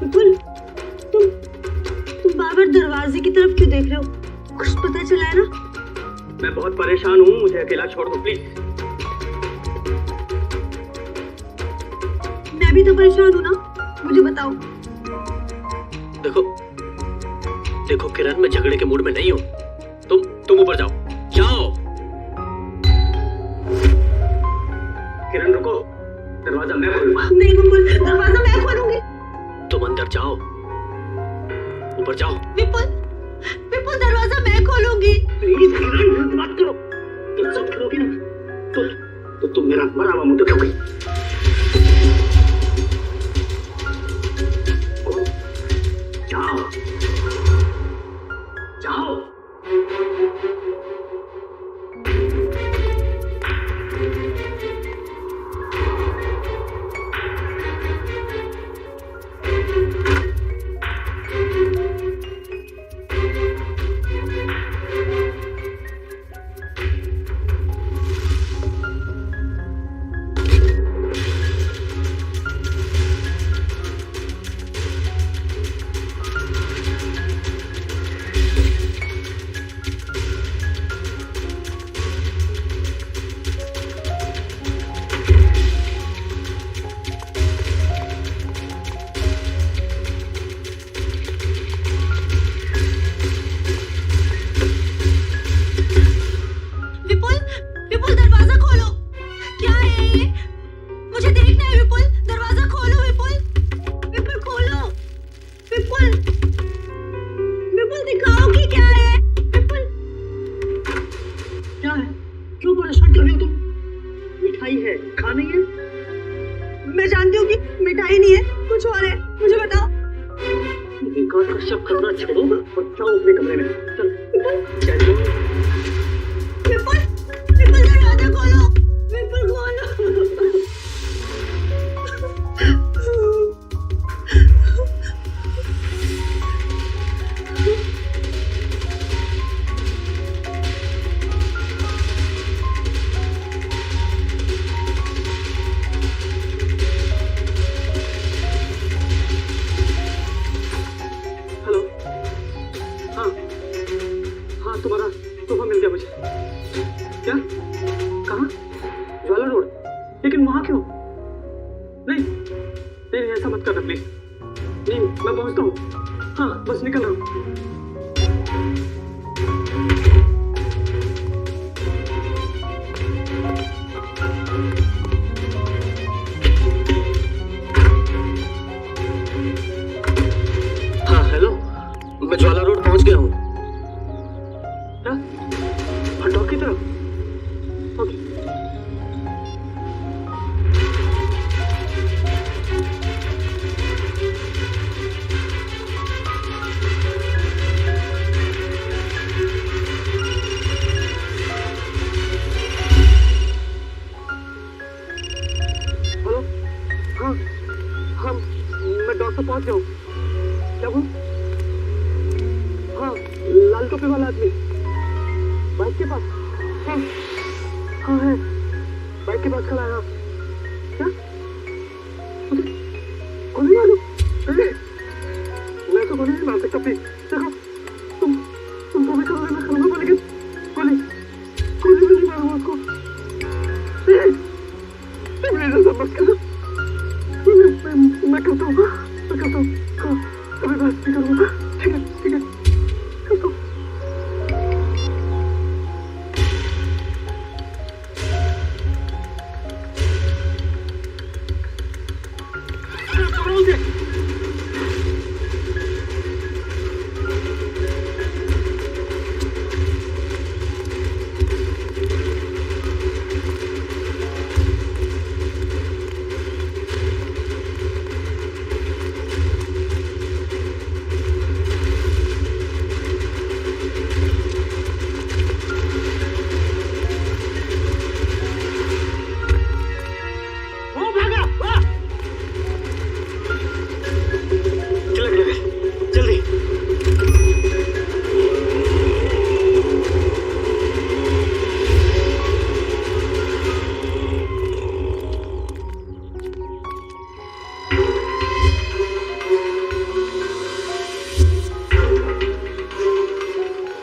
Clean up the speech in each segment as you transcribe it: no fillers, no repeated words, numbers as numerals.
विपुल, तुम बार बार दरवाजे की तरफ क्यों देख रहे हो? कुछ पता चला है ना? मैं बहुत परेशान हूँ, मुझे अकेला छोड़ दो प्लीज। मैं भी तो परेशान हूँ ना, मुझे बताओ। देखो किरण, मैं झगड़े के मूड में नहीं हूँ। तुम ऊपर जाओ। किरण रुको, दरवाजा मैं खोलूंगा। नहीं विपुल, दरवाजा मैं खोलूंगी। तुम अंदर जाओ, ऊपर जाओ। विपुल दरवाजा मैं खोलूंगी। प्लीज किरण, मत करो। तुम सब करोगे ना तो तुम मेरा मरा हुआ मुंह देखोगे। जाओ जाओ। विपुल दरवाजा खोलो। क्या है ये? मुझे देखना है विपुल, दरवाजा खोलो विपुल खोलो। विपुल दिखाओ कि क्या है। विपुल क्या है? क्यों परेशान कर रही हो तुम? मिठाई है, खानी है। मैं जानती हूँ कि मिठाई नहीं है, कुछ और है, मुझे बताओ। विकास का शक करना छोड़ो और जाओ अपने कमरे में। चलो। विपुल दरवाजा खोलो। विपुल खोलो। हेलो। हाँ तुम्हारा तोहफा मिल गया मुझे। क्या? कहाँ? ज्वाला रोड। लेकिन वहां क्यों? नहीं ऐसा मत करना प्लीज। नहीं, मैं पहुंचता हूँ। हाँ बस निकल रहा हूँ। हाँ हेलो, मैं ज्वाला रोड पहुंच गया हूँ। क्या? हटो की तरफ। ओके। हेलो। हाँ मैं डॉक्टर पहुंच गया हूँ। क्या बोल? हाँ लाल टोपी वाला आदमी बाइक के पास। हाँ है, बाइक के पास खड़ा है। क्या? मुझे गोली मारो? मैं तो गोली नहीं मार सकता प्लीज। देखो तुम तो भी करोगे, मैं करूंगा, लेकिन गोली भी नहीं मारूंगा उसको। प्लीज ऐसा मत करो। मैं करता हूँ। हाँ कभी बात नहीं करूंगा। ठीक है करता हूँ।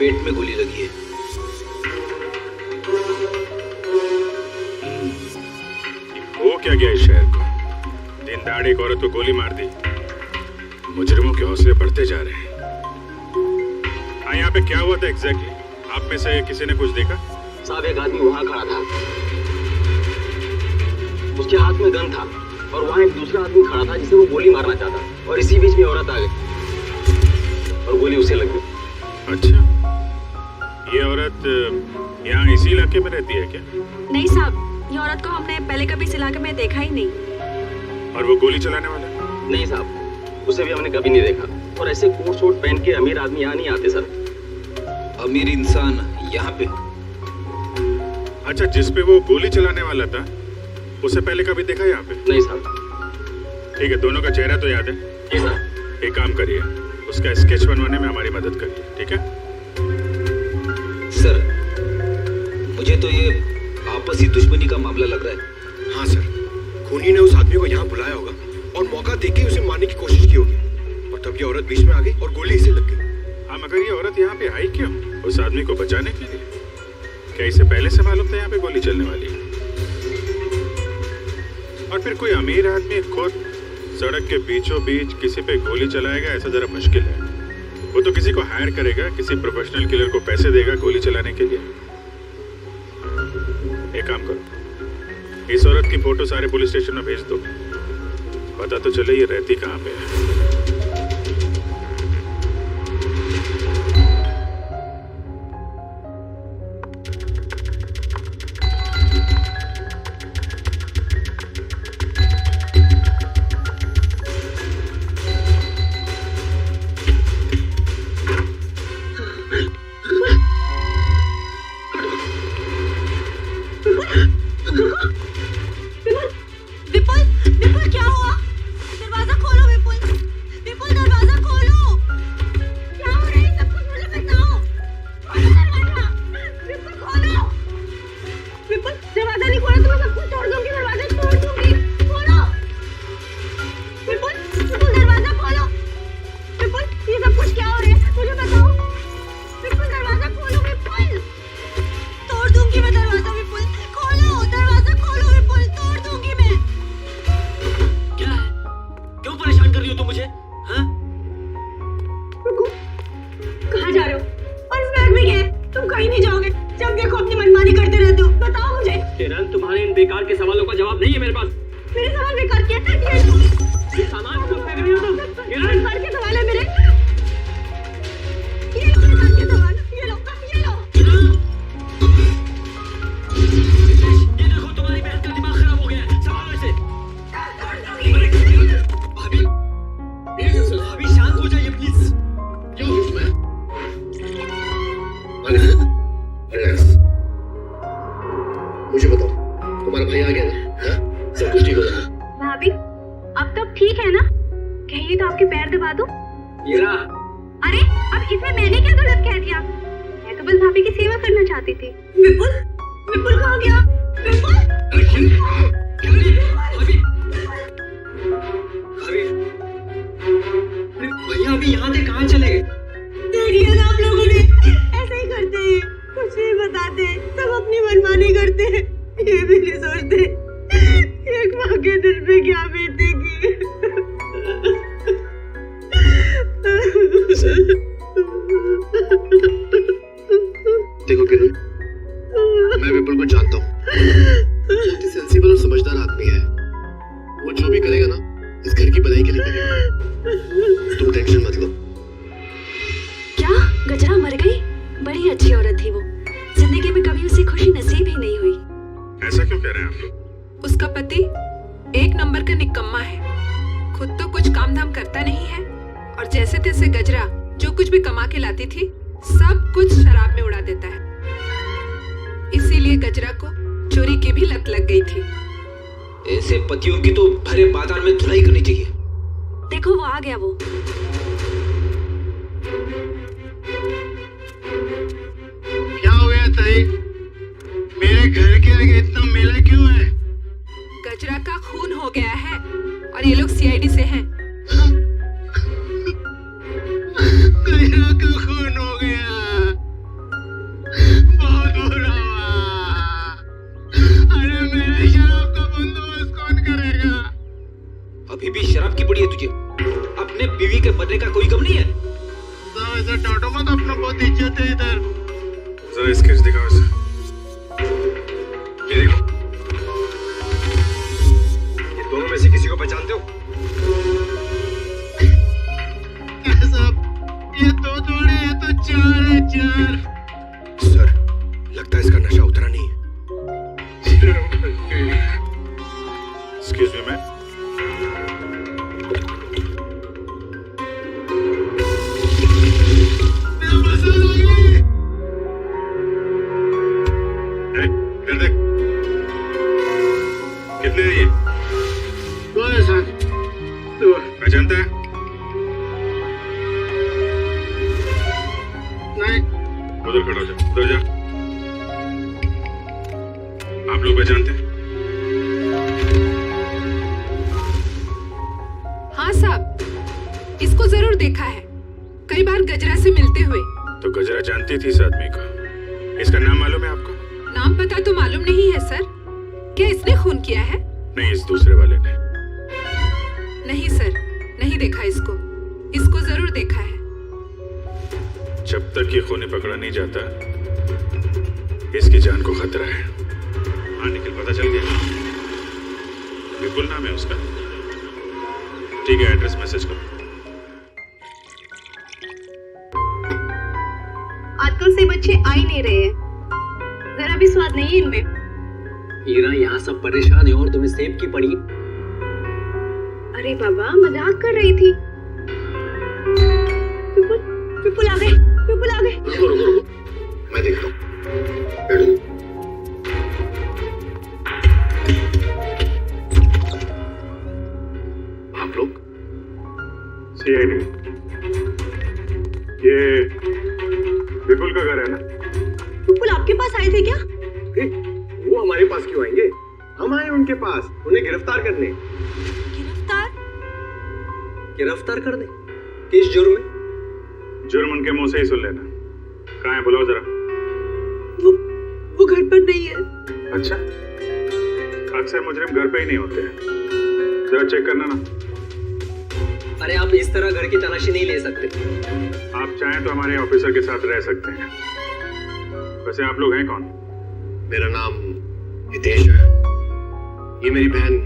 पेट में गोली लगी है। वो क्या गया इस शहर को? दिन दहाड़े एक औरत को गोली मार दी। मुजरिमों के हौसले बढ़ते जा रहे हैं। हाँ, यहाँ पे क्या हुआ था एग्जैक्टली? आप में से किसी ने कुछ देखा? साहब, एक आदमी वहाँ खड़ा था, उसके हाथ में गन था और वहाँ एक दूसरा आदमी खड़ा था जिसे वो गोली मारना चाहता, और इसी बीच में औरत आ गई और गोली उसे लग गई। अच्छा, ये औरत यहाँ इसी इलाके में रहती है क्या? नहीं साहब, ये औरत को हमने पहले कभी इस इलाके में देखा ही नहीं। और वो गोली चलाने वाला? नहीं साहब, उसे भी हमने कभी नहीं देखा। और ऐसे कोट शोट पहन के अमीर आदमी यहाँ नहीं आते सर। अमीर इंसान यहाँ पे? अच्छा, जिस पे वो गोली चलाने वाला था उसे पहले कभी देखा यहाँ पे? नहीं साहब। ठीक है, दोनों का चेहरा तो याद है? जी साहब। एक काम करिए, उसका स्केच बनवाने में हमारी मदद करिए, ठीक है? सर, मुझे तो ये आपसी दुश्मनी का मामला लग रहा है। हाँ सर, खूनी ने उस आदमी को यहाँ बुलाया होगा और मौका देके उसे मारने की कोशिश की होगी, और तब ये औरत बीच में आ गई और गोली इसे लग गई। हाँ, मगर ये औरत यहाँ पे आई क्यों? उस आदमी को बचाने के लिए? क्या इसे पहले से मालूम था यहाँ पे गोली चलने वाली है? और फिर कोई अमीर आदमी खुद सड़क के बीचों बीच किसी पे गोली चलाएगा, ऐसा जरा मुश्किल है। वो तो किसी को हायर करेगा, किसी प्रोफेशनल किलर को पैसे देगा गोली चलाने के लिए। एक काम करो, इस औरत की फोटो सारे पुलिस स्टेशन में भेज दो, पता तो चले ये रहती कहाँ पे है। विपुल, विपुल क्या हुआ? दरवाजा खोलो विपुल, विपुल दरवाजा खोलो। क्या हो रहा है? सब कुछ मुझे बताओ। खोलो दरवाजा, विपुल खोलो। विपुल, दरवाजा नहीं खोला तो मैं सब कुछ तोड़ दूंगी, दरवाजा तोड़ दूंगी। खोलो विपुल, विपुल दरवाजा खोलो। विपुल, ये सब कुछ क्या हो रहा है? मुझे बताओ। विपुल दरवाजा खोलो, विपुल। तोड़ दूंगी मैं दरवाजा, विपुल खोलो, दरवाजा खोलो विपुल, तोड़ दूंगी मैं। क्या है? क्यों परेशान कर रही हो तुम मुझे? हाँ? रुको, कहाँ जा रहे हो? और इस बैग में क्या है? तुम कहीं नहीं जाओगे, जब देखो अपनी मनमानी करते रहते हो। बताओ मुझे। किरण, तुम्हारे इन बेकार के सवालों का जवाब नहीं है मेरे पास। मेरे सवाल बेकार किया था? ये लो। ये सामान क्यों फेंक रही हो तुम? किरण, बेकार के सवाल है मेरे। ये लो बेकार के सवाल, ये लो, ये लो। ये देखो, तुम्हारी बहन का दिमाग खराब हो गया है सवालों से। भाभी, भाभी शांत हो जाइए प्लीज। क्यों उसमें? रिलैक्स। मुझे बताओ, तुम्हारा भाई आ गया ना? हाँ? सब कुछ ठीक हो जाएगा। भाभी, अब तो ठीक है ना? कहिए तो आपके पैर दबा दूं? मीरा, अरे, अब इसमें मैंने क्या गलत कह दिया? मैं तो बस भाभी की सेवा करना चाहती थी। विपुल, विपुल कहाँ गया? विपुल, भाभी, भाभी, भैया अभी यहाँ से कहाँ चले गए? देखिए ना आप लोगों ने, ऐसे ही करते हैं, कुछ नहीं बताते, सब अपनी मनमानी करते हैं, ये भी नहीं सोचते एक माँ के दिल पे क्या बीतेगी। देखो किरण, मैं विपुल को जानता हूँ, बहुत ही सेंसिबल और समझदार आदमी है। वो जो भी करेगा ना, इस घर की भलाई के लिए करेगा। तुम टेंशन मत लो। क्या गजरा मर गई? बड़ी अच्छी औरत थी वो, जिंदगी में कभी उसे खुशी नसीब ही नहीं हुई। ऐसा क्यों कह रहे हैं आप लोग? उसका पति एक नंबर का निकम्मा है, खुद तो कुछ काम धाम करता नहीं है, और जैसे तैसे गजरा जो कुछ भी कमा के लाती थी सब कुछ शराब में उड़ा देता है। इसीलिए गजरा को चोरी की भी लत लग गई थी। ऐसे पतियों की तो भरे बाजार में धुलाई करनी चाहिए। देखो वो आ गया। वो क्या हो गया ताई? मेरे घर के आगे इतना मेला क्यों है? गजरा का खून हो गया है और ये लोग सीआईडी से हैं। गजरा का खून हो गया। बीवी के बनने का कोई गम नहीं है। साहब ऐसा डांटो मत, अपना बहुत इज्जत है इधर। जरा स्केच दिखाओ इसे। ये देखो, ये दोनों में से किसी को पहचानते हो? साहब ये दो थोड़े, ये तो चार है, चार। सर, लगता है इसका नशा उतरा नहीं है। Excuse me ma'am. इधर देख, कितने हैं ये? दो है सर, दो। पहचानता है? नहीं। उधर खड़ा हो जा, उधर जा। आप लोग पहचानते हैं? हाँ साहब, इसको जरूर देखा है, कई बार गजरा से मिलते हुए। तो गजरा जानती थी इस आदमी को। इसका नाम मालूम है आपको? नाम पता तो मालूम नहीं है सर। क्या इसने खून किया है? नहीं, इस दूसरे वाले ने। नहीं सर, नहीं देखा इसको। इसको जरूर देखा है। जब तक ये खूनी पकड़ा नहीं जाता, इसकी जान को खतरा है। हाँ निखिल, पता चल गया? विपुल नाम है उसका। ठीक है, एड्रेस मैसेज करो। आजकल से बच्चे आ ही नहीं रहे हैं, जरा भी स्वाद नहीं है इनमें। हीरा, यहाँ सब परेशान है और तुम्हें सेब की पड़ी। अरे बाबा, मजाक कर रही थी। विपुल, विपुल आ गए, विपुल आ गए। रुको रुको रुको, मैं देखता हूँ। बैठो। आप लोग? सीआईडी। ये विपुल का घर है ना? विपुल आपके पास आए थे क्या? वो हमारे पास क्यों आएंगे? हम आए उनके पास, उन्हें गिरफ्तार करने। गिरफ्तार? गिरफ्तार कर दे? किस जुर्म में? जुर्म उनके मुंह से ही सुन लेना। कहाँ है, बुलाओ जरा। वो घर पर नहीं है। अच्छा, अक्सर मुजरिम घर पे ही नहीं होते हैं। जरा चेक करना ना। अरे आप इस तरह घर की तलाशी नहीं ले सकते। आप चाहें तो हमारे ऑफिसर के साथ रह सकते हैं। वैसे आप लोग हैं कौन? मेरा नाम हितेश है। ये मेरी बहन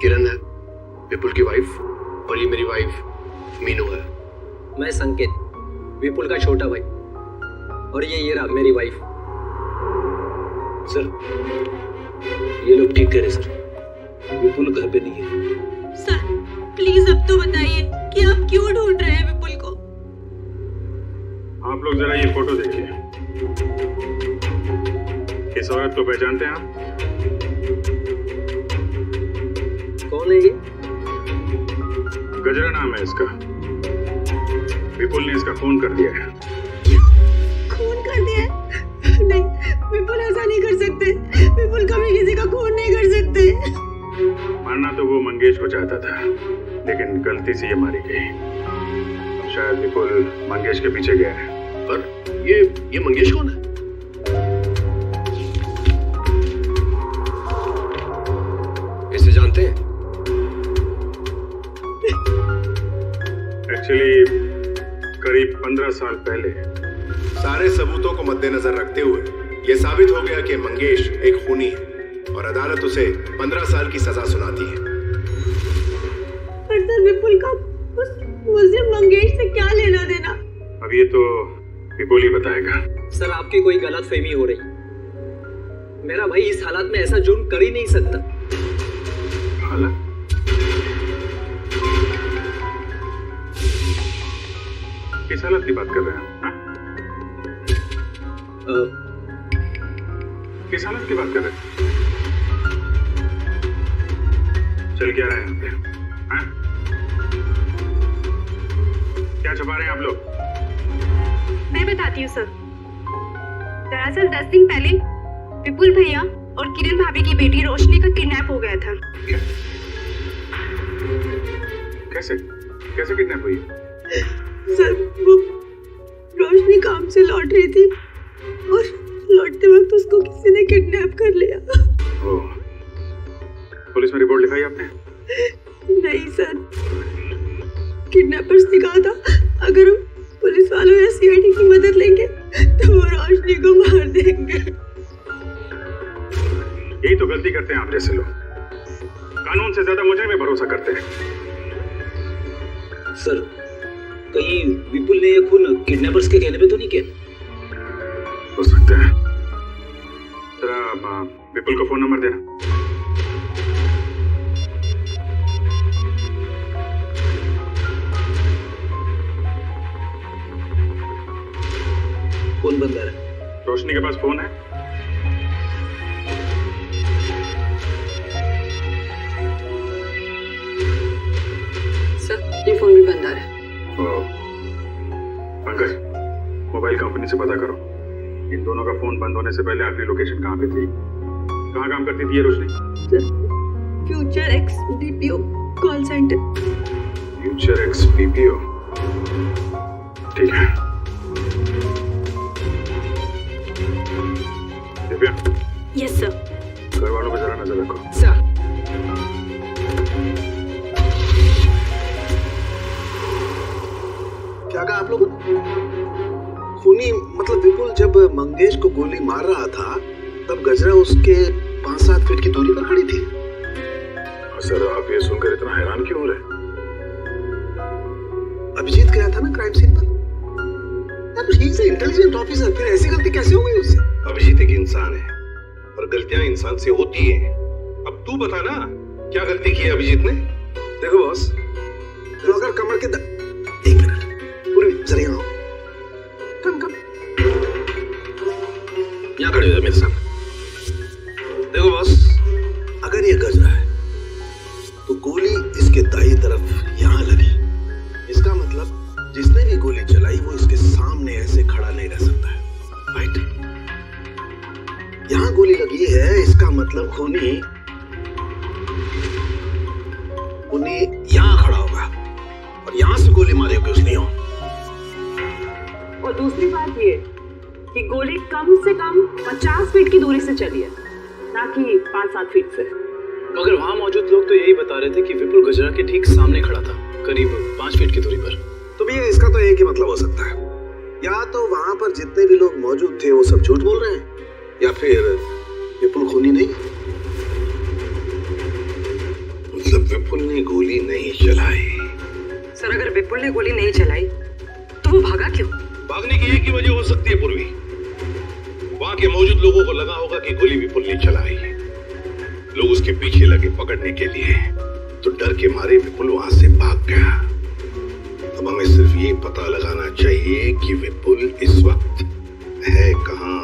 किरण है, विपुल की वाइफ, और ये मेरी वाइफ मीनू है। मैं संकेत, विपुल का छोटा भाई, और ये रहा मेरी वाइफ। सर, ये लोग ठीक करे सर, विपुल घर पे नहीं है। सर प्लीज अब तो बताइए कि आप क्यों ढूंढ रहे हैं विपुल को? आप लोग जरा ये फोटो देखिए। इस औरत को पहचानते हैं आप? कौन है ये? गजरा नाम है इसका। विपुल ने इसका खून कर दिया है। खून कर दिया है? नहीं, विपुल ऐसा नहीं कर सकते। विपुल कभी किसी का खून नहीं कर सकते। मारना तो वो मंगेश को चाहता था, लेकिन गलती से ये मारी गई। शायद विपुल मंगेश के पीछे गया है। पर ये मंगेश कौन है? इसे जानते हैं? एक्चुअली करीब 15 साल पहले। सारे सबूतों को मद्देनजर रखते हुए यह साबित हो गया कि मंगेश एक खूनी है और अदालत उसे 15 साल की सजा सुनाती है। पर सर विपुल का उस मुझे मंगेश से क्या लेना देना? अब ये तो विपुल ही बताएगा। सर आपकी कोई गलतफहमी हो रही। मेरा भाई इस हालात में ऐसा जुर्म कर ही नहीं सकता। हालत? किस हालत की बात कर रहे हैं आप? किस हालत की बात कर रहे हैं? चल क्या रहा है यहाँ पे? हाँ? क्या छुपा रहे हैं आप लोग? मैं बताती हूँ सर। दरअसल 10 दिन पहले विपुल भैया और किरण भाभी की बेटी रोशनी का किडनैप हो गया था। क्या? कैसे? कैसे किडनैप हुई? सर वो रोशनी काम से लौट रही थी और लौटते वक्त उसको किसी ने किडनैप कर लिया। ओह, पुलिस में रिपोर्ट लिखाई आपने? नहीं सर, किडनैपर्स ने कहा था अगर हम पुलिस वालों या सीआईडी की मदद लेंगे तो वो रोशनी को मार देंगे। यही तो गलती करते हैं आप जैसे लोग, कानून से ज्यादा मुझे में भरोसा करते हैं। सर, कहीं विपुल ने ये खून किडनैपर्स के कहने पे तो नहीं किया? हो सकता है। जरा विपुल को फोन नंबर देना। फोन बंद आ रहा है। रोशनी के पास फोन है? सर, ये फोन भी बंद आ रहा है। पंकज, मोबाइल कंपनी से पता करो इन दोनों का फोन बंद होने से पहले आखिरी लोकेशन कहाँ पे थी, कहाँ काम करती थी ये रोशनी? Future X BPO call centre. Future X BPO, ठीक है। Divya, yes sir. घर वालों पर जरा नजर रखो। सर। क्या कहा आप लोगों ने? खूनी मतलब विपुल जब मंगेश को गोली मार रहा था तब गजरा उसके 5-7 फीट की दूरी पर खड़ी थी। सर, आप ये सुनकर इतना हैरान क्यों हो रहे? अभिजीत गया था ना क्राइम सीन पर। यार, ही इज इंटेलिजेंट ऑफिसर, फिर ऐसी गलती कैसे हो गई उससे? अभिजीत एक इंसान है और गलतियां इंसान से होती हैं। अब तू बता ना, क्या गलती की है अभिजीत ने? देखो बॉस, तो अगर कमर के एक मिनट पूरी जरा यहाँ आओ। कम यहाँ खड़े हो मेरे सामने। देखो बॉस, अगर ये गजरा है तो गोली इसके दाई तरफ यहाँ लगी। इसका मतलब जिसने भी गोली चलाई वो इसके सामने ऐसे खड़ा नहीं रह सकता है, राइट? यहाँ गोली लगी है, इसका मतलब खूनी यहाँ खड़ा होगा और यहाँ से गोली मारी होगी उसने। और दूसरी बात ये कि गोली कम से कम 50 फीट की दूरी से चली है, ना कि 5-7 फीट से। मगर वहाँ मौजूद लोग तो यही बता रहे थे कि विपुल गजरा के ठीक सामने खड़ा था, करीब 5 फीट की दूरी पर। तो भैया इसका तो एक ही मतलब हो सकता है, या तो वहां पर जितने भी लोग मौजूद थे वो सब झूठ बोल रहे हैं, या फिर विपुल खूनी नहीं। मतलब विपुल ने गोली नहीं चलाई? सर, अगर विपुल ने गोली नहीं चलाई तो वो भागा क्यों? भागने की एक ही वजह हो सकती है पूर्वी, वहां के मौजूद लोगों को लगा होगा कि गोली विपुल ने चलाई। लोग उसके पीछे लगे पकड़ने के लिए, तो डर के मारे विपुल वहां से भाग गया। अब हमें सिर्फ ये पता लगाना चाहिए कि विपुल इस वक्त है कहां।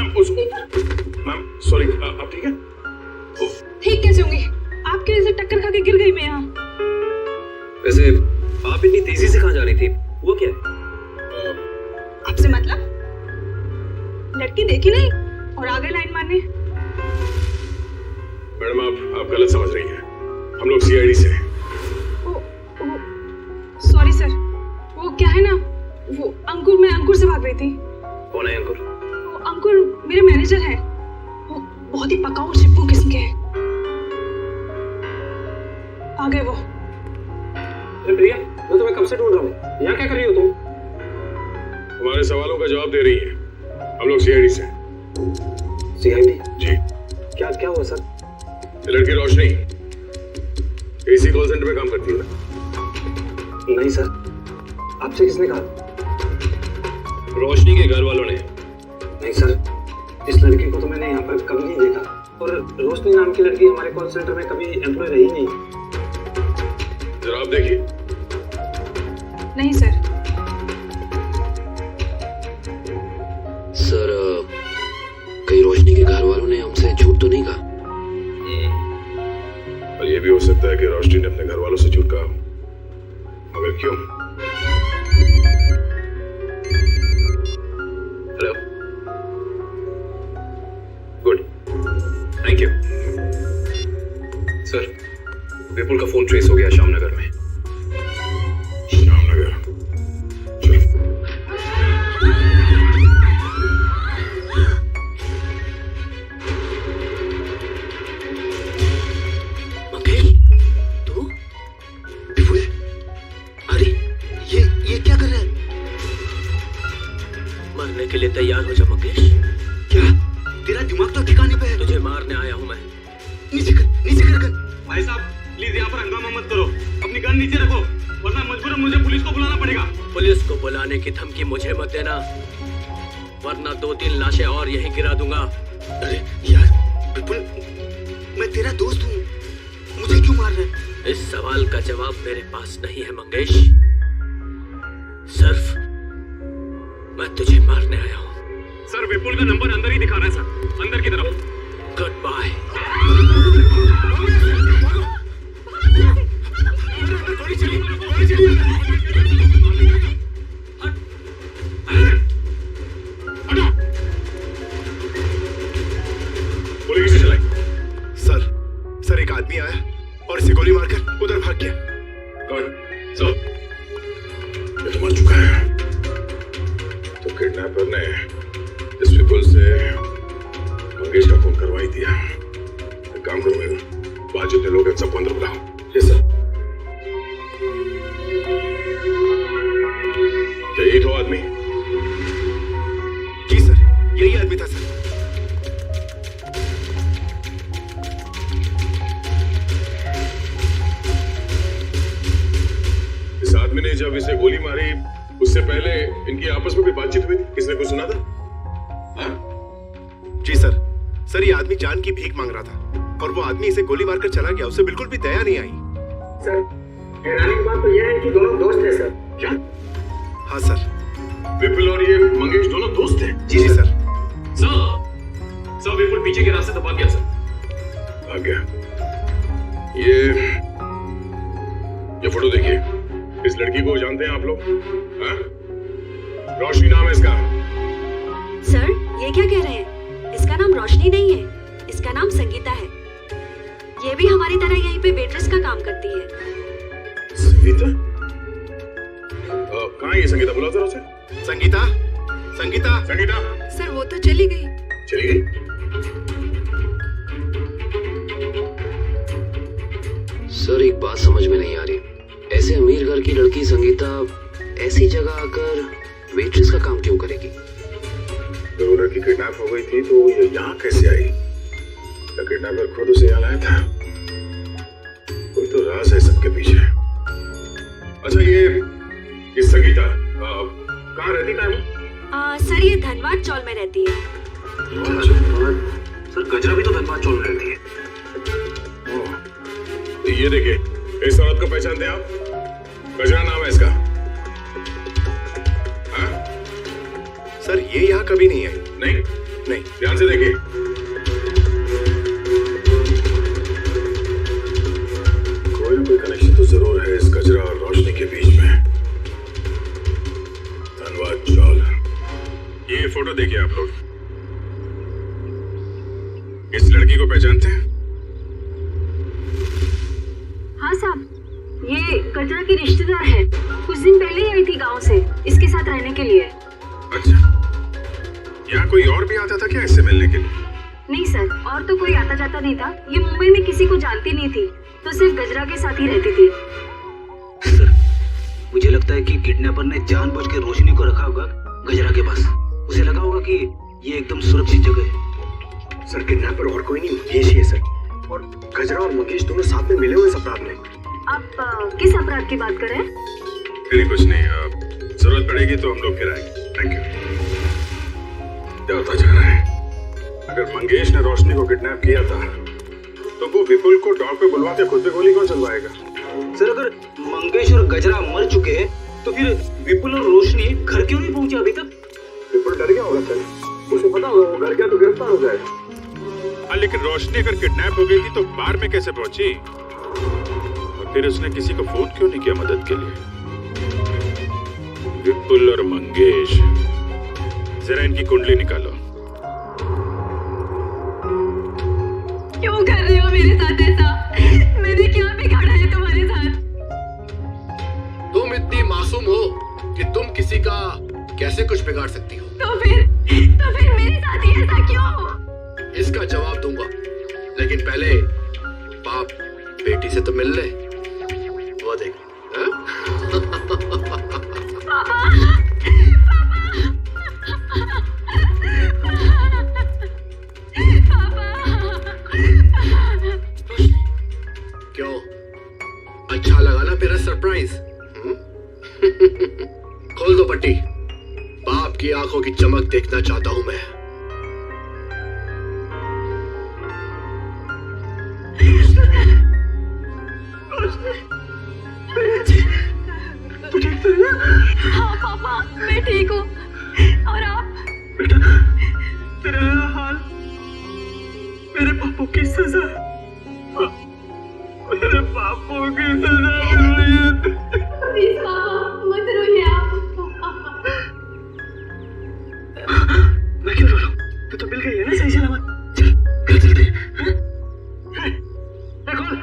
मैम सॉरी, आप ठीक है? ठीक कैसे होंगी? आपके वजह से टक्कर खा के गिर गई मैं यहाँ। वैसे आप इतनी तेजी से कहाँ जा रही थी? हुआ क्या है? आपसे मतलब? लड़की देखी नहीं और आगे लाइन मारने। मैडम आप गलत समझ रही हैं। हम लोग सीआईडी से हैं। सॉरी सर, वो क्या है ना, वो अंकुर, मैं अंकुर से भाग रही थी। कौन है अंकुर? वो अंकुर मेरे मैनेजर हैं। वो बहुत ही पकाऊ चिपकू किस्म के हैं। आ गए वो। प्रिया, मैं तुम्हें कब से ढूंढ रहा हूँ। यहाँ क्या कर रही हो तुम? हमारे सवालों का जवाब दे रही हैं। हम लोग सीआईडी से हैं। सीआईडी? जी। क्या हुआ सर? ये लड़की रोशनी एसी कॉल सेंटर में काम करती है ना? नहीं सर, आपसे किसने कहा? रोशनी के घर वालों ने। नहीं सर, इस लड़की को तो मैंने यहाँ पर कभी नहीं देखा और रोशनी नाम की लड़की हमारे कॉल सेंटर में कभी एम्प्लॉय रही नहीं। जरा आप देखिए। नहीं सर। सर, कहीं रोशनी के घर वालों ने हमसे झूठ तो नहीं कहा? और ये भी हो सकता है कि रोशनी ने अपने घर वालों से झूठ कहा, मगर क्यों? Hello, good, thank you. Sir, Vipul का फोन ट्रेस हो गया श्यामनगर में। श्यामनगर? चलो। मंगेश, तू? विपुल? अरे ये क्या कर रहा है? मरने के लिए तैयार हो जा मंगेश। क्या? तेरा दिमाग तो ठिकाने पे है। तुझे मारने आया हूं मैं। नीचे कर गन। भाई साहब प्लीज यहाँ पर हंगामा मत करो, अपनी गन नीचे रखो, वरना मजबूरन मुझे पुलिस को बुलाना पड़ेगा। पुलिस को बुलाने की धमकी मुझे मत देना, वरना 2-3 लाशें और यहीं गिरा दूंगा। अरे यार विपुल, मैं तेरा दोस्त हूँ, मुझे क्यों मार रहा है? इस सवाल का जवाब मेरे पास नहीं है मंगेश। सिर्फ मैं तुझे मारने आया हूँ। सर विपुल का नंबर अंदर ही दिखा रहा है सर, अंदर की तरफ। Goodbye. गोली किसने चलाई? सर एक आदमी आया और इसे गोली मारकर उधर भाग गया। कौन? सब ये तो मर चुका है। तो किडनैपर ने इस विपुल से मंगेश का खून करवा ही दिया। एक काम करो, मैं बाहर जितने लोग हैं सबको अंदर बुलाओ। Yes sir. क्या यही तो आदमी? जी सर, यही आदमी था सर। इस आदमी ने जब इसे गोली मारी उससे पहले इनकी आपस में कोई बातचीत हुई थी? किसने कुछ सुना था? हाँ? जी सर ये आदमी जान की भीख मांग रहा था और वो आदमी इसे गोली मारकर चला गया। उसे बिल्कुल भी दया नहीं आई। सर, हैरानी की बात तो यह है कि दोनों दोस्त हैं सर। क्या? हाँ सर। विपुल और ये मंगेश दोनों दोस्त हैं? जी सर। सर विपुल पीछे के रास्ते दबा गया सर। आ गया। ये फोटो देखिए। इस लड़की को जानते हैं आप लोग? हाँ? रोशनी नाम है इसका। सर, ये क्या कह रहे हैं? इसका नाम रोशनी नहीं है, इसका नाम संगीता है। ये भी हमारी तरह यहीं पे वेट्रेस का काम करती है। संगीता? कहाँ है ये संगीता? बुलाओ जरा उसे। संगीता। सर वो तो चली गई। चली गई? सर एक बात समझ में नहीं आ रही, ऐसे अमीर घर की लड़की संगीता ऐसी जगह आकर वेट्रेस का काम क्यों करेगी? जब वो लड़की किडनैप हो गई थी तो ये यहाँ कैसे आई? क्या किडनैपर खुद उसे यहाँ लाया था? कोई तो राज है सबके पीछे। अच्छा ये संगीता कहाँ रहती है वो? सर ये धनबाद चौल में रहती है। सर गजरा भी तो धनबाद चौल में रहती है। तो ये देखिए, इस औरत को पहचानते हैं आप? गजरा नाम है इसका। हाँ? सर ये यहाँ कभी नहीं आई। नहीं, नहीं, ध्यान से देखिए। कोई ना कोई कनेक्शन तो जरूर है इस गजरा और रोशनी के बीच में। धन्यवाद चौल। ये फोटो देखिए आप लोग। इस लड़की को पहचानते हैं? हाँ साहब, ये गजरा की रिश्तेदार है। कुछ दिन पहले ही आई थी गांव से इसके साथ रहने के लिए। अच्छा, यहाँ कोई और भी आता था क्या इससे मिलने के लिए? नहीं सर, और तो कोई आता जाता नहीं था। ये मुंबई में किसी को जानती नहीं थी, तो सिर्फ गजरा के साथ ही रहती थी। सर, मुझे लगता है कि किडनैपर ने जानबूझ के रोशनी को रखा होगा गजरा के पास। उसे लगा होगा कि ये एकदम सुरक्षित जगह है। सर किडनैपर और कोई नहीं, मंगेश ही है सर। और गजरा और मंगेश दोनों साथ में मिले हुए इस अपराध में। आप किस अपराध की बात कर रहे हैं? नहीं कुछ नहीं, जरूरत पड़ेगी तो हम लोग फिर आएंगे। Thank you. क्या होता जा रहा है? अगर मंगेश ने रोशनी को किडनैप किया था तो वो विपुल को डॉग पे बुलवा के खुद पे गोली कौन चलवाएगा? सर, अगर मंगेश और गजरा मर चुके हैं तो फिर विपुल और रोशनी घर क्यों नहीं पहुंचे अभी तक? विपुल डर गया होगा सर, उसे पता होगा वो घर गया तो गिरफ्तार हो जाएगा। हाँ, लेकिन रोशनी अगर किडनैप हो गई थी तो बार में कैसे पहुंची? और फिर उसने किसी को फोन क्यों नहीं किया मदद के लिए? विपुल और मंगेश, जरा इनकी कुंडली निकालो। क्यों कर रहे हो मेरे साथ ऐसा? मैंने क्या बिगाड़ा है तुम्हारे साथ? तुम इतनी मासूम हो कि तुम किसी का कैसे कुछ बिगाड़ सकती हो? तो फिर मेरे साथ ही ऐसा क्यों? इसका जवाब दूंगा, लेकिन पहले बाप बेटी से तो मिल ले। वो देख। क्यों, अच्छा लगा ना मेरा सरप्राइज? खोल दो पट्टी। बाप की आंखों की चमक देखना चाहता हूं मैं। हाँ पापा, मैं ठीक हूँ। और आप? बेटा, तेरा हाल मेरे पापों की सजा है। मेरे पापों की सजा मिल रही है। प्लीज पापा, मत रोइए आप। मैं क्यों रो रहा हूँ? तू तो मिल गई है ना सही सलामत। चल, कल चलते हैं। खोल।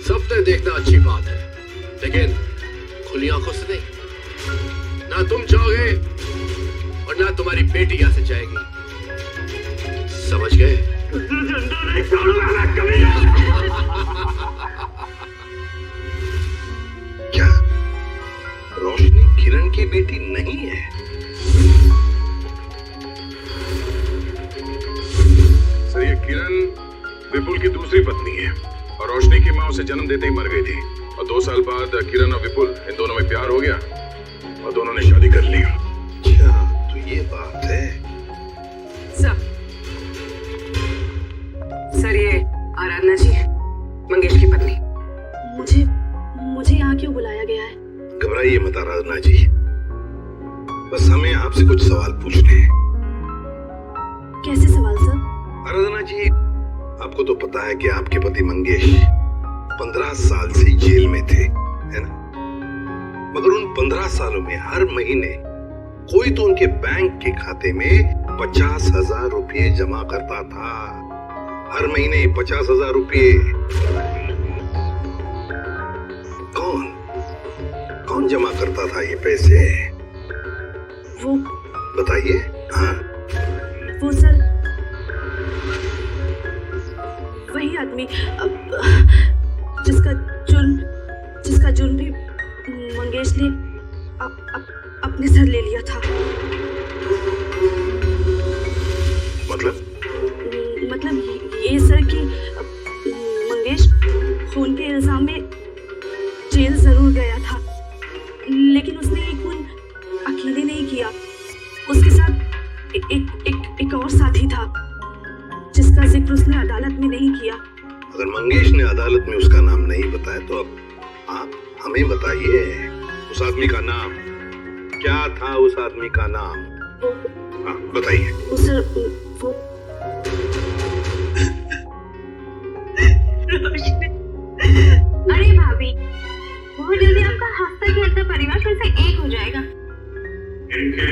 सपने देखना अच्छी बात है, लेकिन खुली आंखों से नहीं। ना तुम जाओगे और ना तुम्हारी बेटी यहां से जाएगी, समझ गए? झंडा नहीं छोड़ूंगा मैं कभी। क्या रोशनी किरण की बेटी नहीं है? सर, ये किरण विपुल की दूसरी पत्नी है और रोशनी की मां उसे जन्म देते ही मर गई थी। और 2 साल बाद किरण और विपुल, इन दोनों में प्यार हो गया और दोनों ने शादी कर ली। अच्छा, तो ये बात है। सर, ये आराधना जी, मंगेश की पत्नी। मुझे यहाँ क्यों बुलाया गया है? घबराइए मत आराधना जी, बस हमें आपसे कुछ सवाल पूछने हैं। कैसे सवाल सर? आराधना जी, आपको तो पता है कि आपके पति मंगेश 15 साल से जेल में थे, है ना? मगर उन 15 सालों में हर महीने कोई तो उनके बैंक के खाते में 50,000 रुपये जमा करता था। हर महीने 50,000 रुपये। कौन जमा करता था ये पैसे? वो बताइए। हाँ, वो सर, वही आदमी जिसका जुर्म भी मंगेश ने अपने सर ले लिया था। मतलब ये सर कि मंगेश खून के इल्जाम में जेल जरूर गया था, लेकिन उसने ये खून अकेले नहीं किया। उसके साथ एक और साथी था जिसका जिक्र उसने अदालत में नहीं किया। अगर मंगेश ने अदालत में उसका नाम नहीं बताया तो अब आप हमें बताइए, उस आदमी का नाम क्या था? उस आदमी का नाम हाँ बताइए। अरे भाभी, बहुत जल्दी आपका हंसता खेलता परिवार फिर से एक हो जाएगा। इनके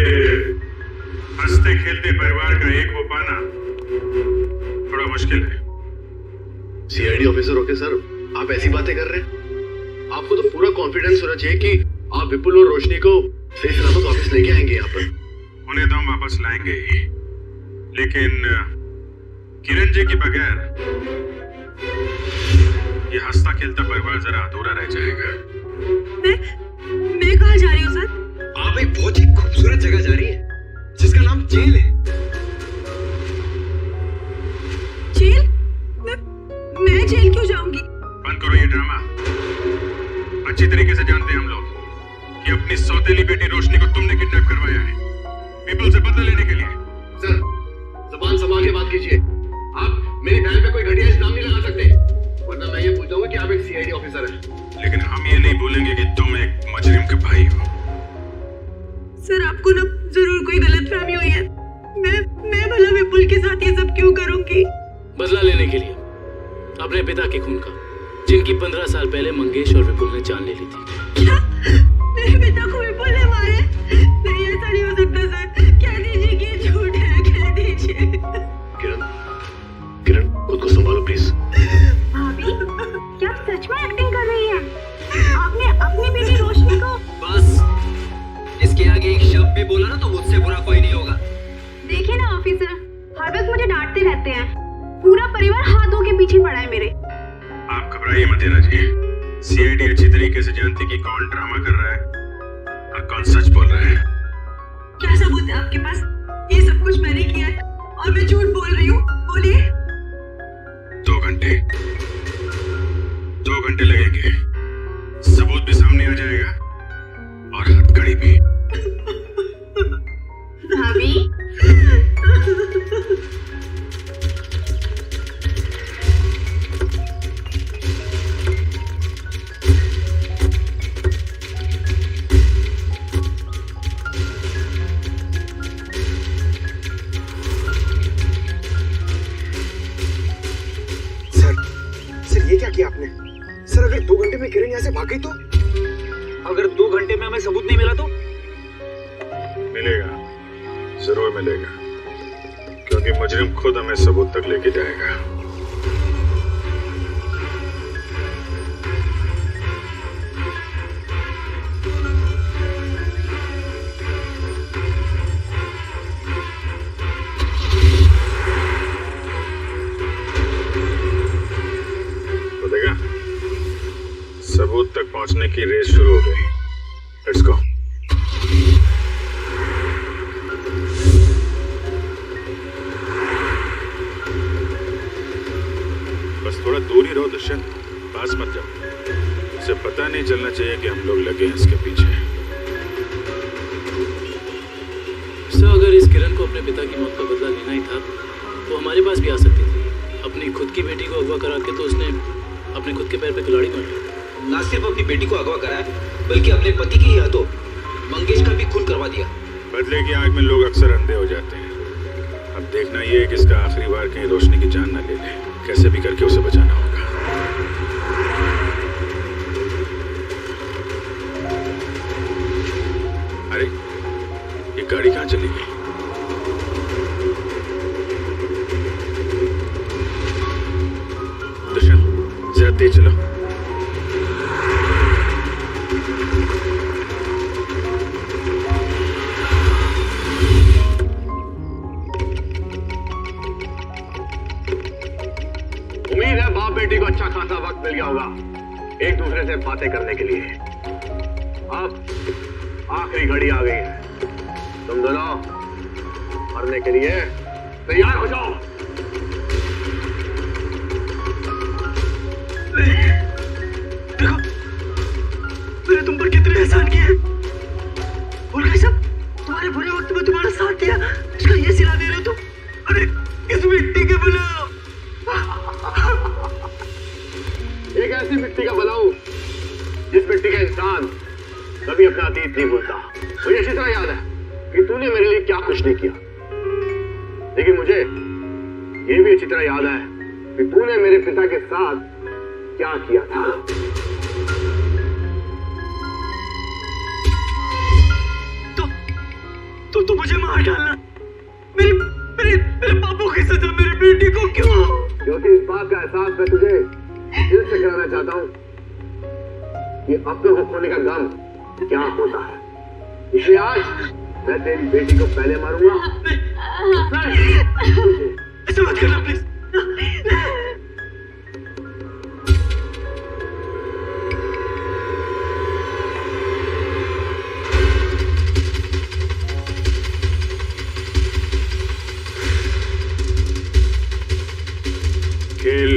हंसते खेलते परिवार का एक हो पाना थोड़ा मुश्किल है। सीआईडी ऑफिसर होके सर आप ऐसी बातें कर रहे हैं? आपको तो पूरा कॉन्फिडेंस होना चाहिए कि आप विपुल और रोशनी को सही सलामत वापस लेके आएंगे यहाँ पर। उन्हें तो हम वापस लाएंगे ही, लेकिन किरण जी के बगैर ये हंसता खेलता परिवार जरा अधूरा रह जाएगा। मैं कहाँ जा रही हूँ सर? आप एक बहुत ही खूबसूरत जगह जा रही है जिसका नाम जेल है। जेल? मैं जेल क्यों जाऊंगी? बंद करो ये ड्रामा। अच्छी तरीके से जानते हैं हम लोग कि अपनी सौतेली बेटी रोशनी को तुमने किडनैप करवाया है विपुल से बदला लेने के लिए। सर जबान संभाल के बात कीजिए। आप मेरी बहन पे कोई घटिया इल्जाम नहीं लगा सकते, वरना मैं ये पूछूंगा कि आप एक सीआईडी ऑफिसर हैं। लेकिन हम ये नहीं भूलेंगे कि तुम एक मुजरिम के भाई हो। सर आपको ना जरूर कोई गलतफहमी हुई है। मैं भला विपुल के साथ ये सब क्यों करूंगी? बदला लेने के लिए अपने पिता के खून का, जिनकी 15 साल पहले मंगेश और विपुल ने जान ले ली थी। क्या? मेरे पिता को विपुल ने मारे? नहीं ऐसा नहीं हो सकता सर, कह दीजिए कि ये झूठ है, कह दीजिए। किरण खुद को संभालो प्लीज। भाभी क्या आप सच में एक्टिंग कर रही हैं? आपने अपनी बेटी रोशनी को? बस इसके आगे एक शब्द भी बोला ना तो मुझसे बुरा कोई नहीं होगा। देखिए ना ऑफिसर, हर वक्त मुझे डांटते रहते हैं। पूरा परिवार हाथों के पीछे पड़ा है मेरे। आप घबराइए मत हिना जी। सीआईडी अच्छी तरीके से जानती कि कौन ड्रामा कर रहा है और कौन सच बोल रहा है। क्या सबूत है आपके पास? ये सब कुछ मैंने किया है और मैं झूठ बोल रही हूँ? बोलिए। 2 घंटे लगेंगे, सबूत भी सामने आ जाएगा और हथकड़ी भी। भाभी सर ये क्या किया आपने? सर अगर 2 घंटे में किरण यहाँ से भाग गई तो? अगर 2 घंटे में हमें सबूत नहीं मिला तो? मिलेगा, जरूर मिलेगा, क्योंकि मुजरिम खुद हमें सबूत तक लेके जाएगा। सबूत तक पहुंचने की रेस शुरू हो गई। Let's go. बस थोड़ा दूर ही रहो दुष्यंत, पास मत जाओ। उसे पता नहीं चलना चाहिए कि हम लोग लगे हैं इसके पीछे। सर अगर इस किरण को अपने पिता की मौत का बदला लेना ही था तो हमारे पास भी आ सकती थी। अपनी खुद की बेटी को अगवा करा के तो उसने अपने खुद के पैर पे कुल्हाड़ी मारी। ना सिर्फ अपनी बेटी को अगवा कराया बल्कि अपने पति की ही हाथों मंगेश का भी खून करवा दिया। बदले की आग में लोग अक्सर अंधे हो जाते हैं। अब देखना ये है कि इसका आखिरी बार कहीं रोशनी की जान ना ले ले। कैसे भी करके उसे बचाना होगा। अरे ये गाड़ी कहाँ चली गई? दुष्यंत जरा तेज चलो। उम्मीद है बाप बेटी को अच्छा खासा वक्त मिल गया होगा एक दूसरे से बातें करने के लिए। अब आखिरी घड़ी आ गई है, तुम दोनों मरने के लिए तैयार हो जाओ। देखो मैंने तुम पर कितने एहसान किए हैं और कैसे तुम्हारे बुरे वक्त में तुम्हारा साथ दिया, इसका ये सिला दे रहे हो तुम? अरे इस मिट्टी के बुलाओ तकलीफ ना अतीत नहीं भूलता। मुझे अच्छी तरह याद है कि तूने मेरे लिए क्या कुछ नहीं किया, लेकिन मुझे ये भी अच्छी तरह याद है कि तूने मेरे पिता के साथ क्या किया था। तो मुझे मार डालना, मेरे मेरे मेरे पापों की सजा मेरी बेटी को क्यों? क्योंकि इस बात का एहसास मैं तुझे दिल से कराना चाहता हूँ कि अपने को खोने का गम क्या होता है। इसलिए आज मैं तेरी बेटी को पहले मारूंगा। ऐसा मत करना प्लीज। खेल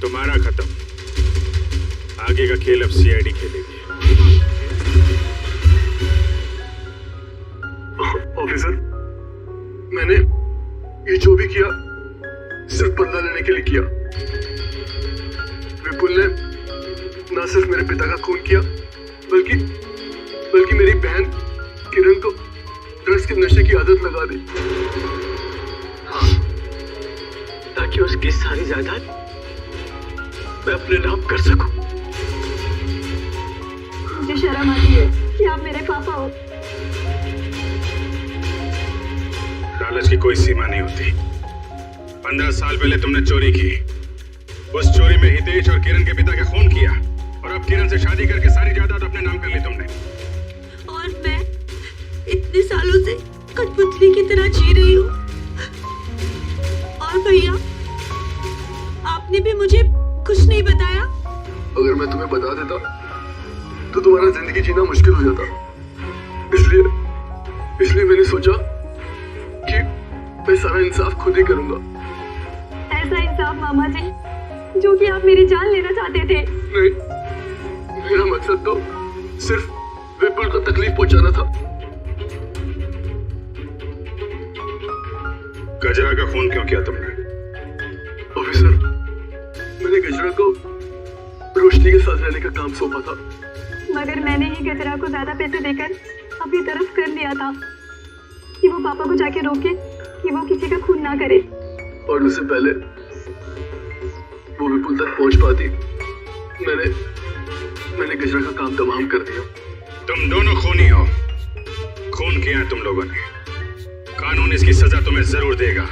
तुम्हारा खत्म, आगे का खेल अब सीआईडी खेलेगी। ऑफिसर, मैंने ये जो भी किया सिर्फ बदला लेने के लिए किया। विपुल ने ना सिर्फ मेरे पिता का खून किया बल्कि मेरी बहन किरण को ड्रग्स के नशे की आदत लगा दी, ताकि उसकी सारी जायदाद मैं अपने नाम कर सकूं। मुझे शर्म आती है कि आप मेरे पापा हो। लालच की कोई सीमा नहीं होती। 15 साल पहले तुमने चोरी की, उस चोरी में हितेश और किरण के पिता का खून किया, और अब किरण से शादी करके सारी जायदाद अपने नाम कर ली तुमने। और मैं इतने सालों से कठपुतली की तरह जी रही हूँ। और भैया, आपने भी मुझे कुछ नहीं बताया। अगर मैं तुम्हें बता देता तो तुम्हारा जिंदगी जीना मुश्किल हो जाता। इसलिए मैंने सोचा कि मैं सारा इंसाफ खुद ही करूंगा। ऐसा इंसाफ मामा जी जो कि आप मेरी जान लेना चाहते थे। नहीं, मेरा मकसद तो सिर्फ विपुल को तकलीफ पहुंचाना था। गजरा का खून क्यों किया तुमने? ऑफिसर, मैंने गजरा को रोशनी के साथ रहने का काम सौंपा था, मगर मैंने ही गजरा को ज्यादा पैसे देकर अपनी तरफ कर लिया था कि वो पापा को जाके रोके कि वो किसी का खून ना करे। और उससे पहले वो विपुल तक पहुंच पाती, मैंने गजरा का काम तमाम कर दिया। तुम दोनों खूनी हो, खून किया है तुम लोगों ने। कानून इसकी सजा तुम्हें जरूर देगा।